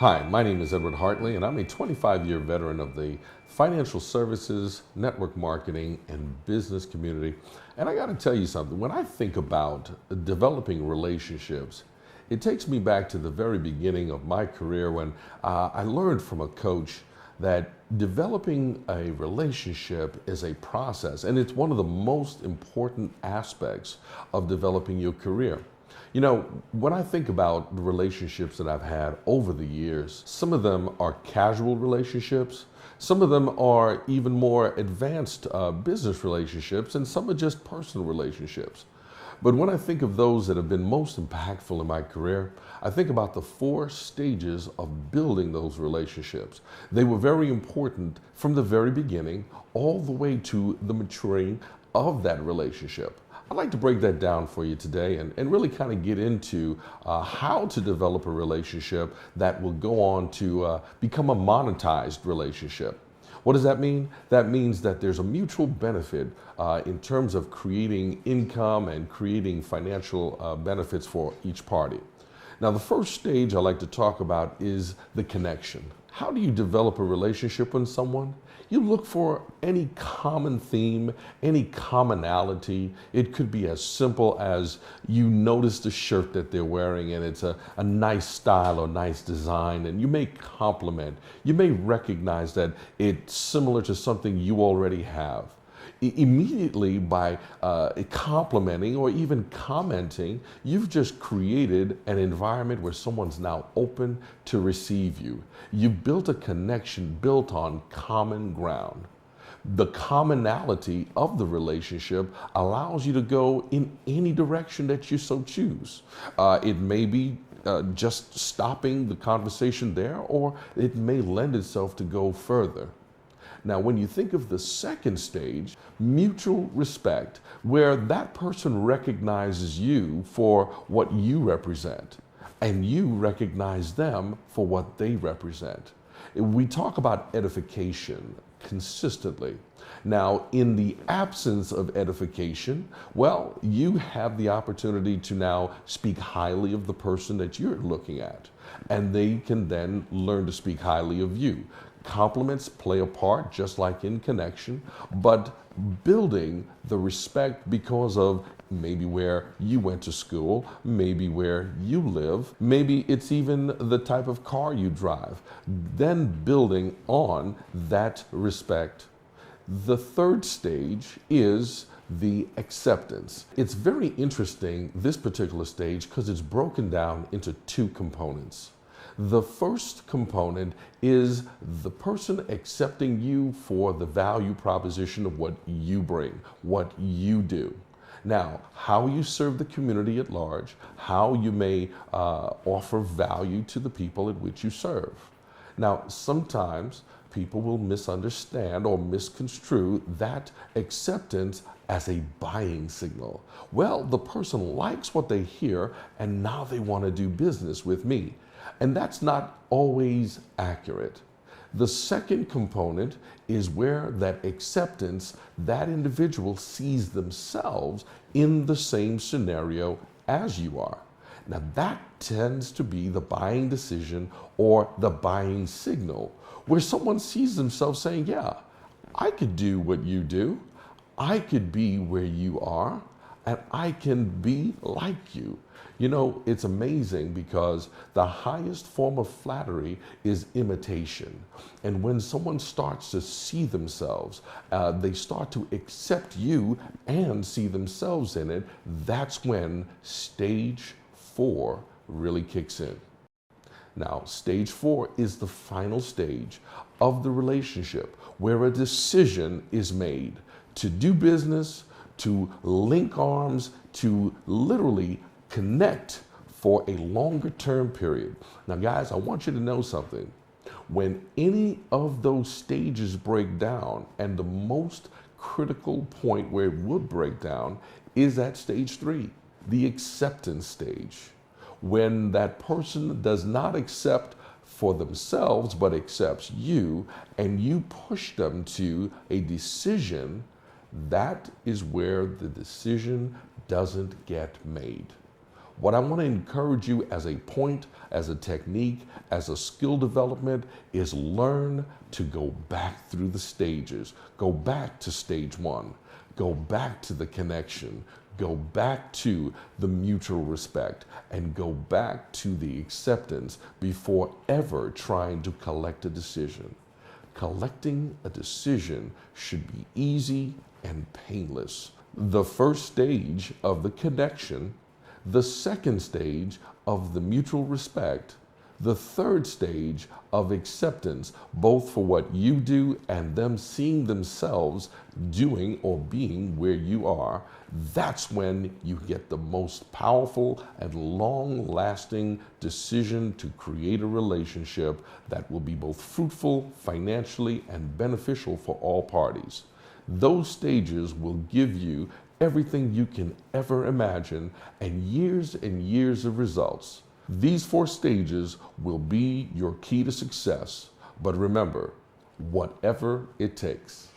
Hi, my name is Edward Hartley, and I'm a 25-year veteran of the financial services, network marketing, and business community. And I got to tell you something, when I think about developing relationships, it takes me back to the very beginning of my career when I learned from a coach that developing a relationship is a process, and it's one of the most important aspects of developing your career. You know, when I think about the relationships that I've had over the years, some of them are casual relationships, some of them are even more advanced business relationships, and some are just personal relationships. But when I think of those that have been most impactful in my career, I think about the four stages of building those relationships. They were very important from the very beginning all the way to the maturing of that relationship. I'd like to break that down for you today and really kind of get into how to develop a relationship that will go on to become a monetized relationship. What does that mean? That means that there's a mutual benefit in terms of creating income and creating financial benefits for each party. Now, the first stage I like to talk about is the connection. How do you develop a relationship with someone? You look for any common theme, any commonality. It could be as simple as you notice the shirt that they're wearing and it's a nice style or nice design, and you may compliment. You may recognize that it's similar to something you already have. Immediately by complimenting or even commenting, you've just created an environment where someone's now open to receive you. You've built a connection built on common ground. The commonality of the relationship allows you to go in any direction that you so choose. It may be just stopping the conversation there, or it may lend itself to go further. Now, when you think of the second stage, mutual respect, where that person recognizes you for what you represent, and you recognize them for what they represent. We talk about edification consistently. Now, in the absence of edification, well, you have the opportunity to now speak highly of the person that you're looking at, and they can then learn to speak highly of you. Compliments play a part, just like in connection, but building the respect because of maybe where you went to school, maybe where you live, maybe it's even the type of car you drive, then building on that respect. The third stage is the acceptance. It's very interesting, this particular stage, because it's broken down into two components. The first component is the person accepting you for the value proposition of what you bring, what you do. Now, how you serve the community at large, how you may offer value to the people at which you serve. Now, sometimes people will misunderstand or misconstrue that acceptance as a buying signal. Well, the person likes what they hear and now they want to do business with me. And that's not always accurate. The second component is where that acceptance, that individual sees themselves in the same scenario as you are. Now that tends to be the buying decision or the buying signal, where someone sees themselves saying, yeah, I could do what you do. I could be where you are, and I can be like you. You know, it's amazing because the highest form of flattery is imitation. And when someone starts to see themselves, they start to accept you and see themselves in it, that's when stage 4 really kicks in. Now, stage 4 is the final stage of the relationship where a decision is made to do business, to link arms, to literally connect for a longer term period. Now, guys, I want you to know something. When any of those stages break down, and the most critical point where it would break down is at stage 3, the acceptance stage. When that person does not accept for themselves, but accepts you, and you push them to a decision, that is where the decision doesn't get made. What I want to encourage you as a point, as a technique, as a skill development is learn to go back through the stages. Go back to stage one. Go back to the connection. Go back to the mutual respect and go back to the acceptance before ever trying to collect a decision. Collecting a decision should be easy and painless. The first stage of the connection, the second stage of the mutual respect, the third stage of acceptance, both for what you do and them seeing themselves doing or being where you are. That's when you get the most powerful and long-lasting decision to create a relationship that will be both fruitful financially and beneficial for all parties. Those stages will give you everything you can ever imagine and years of results. These 4 stages will be your key to success. But remember, whatever it takes.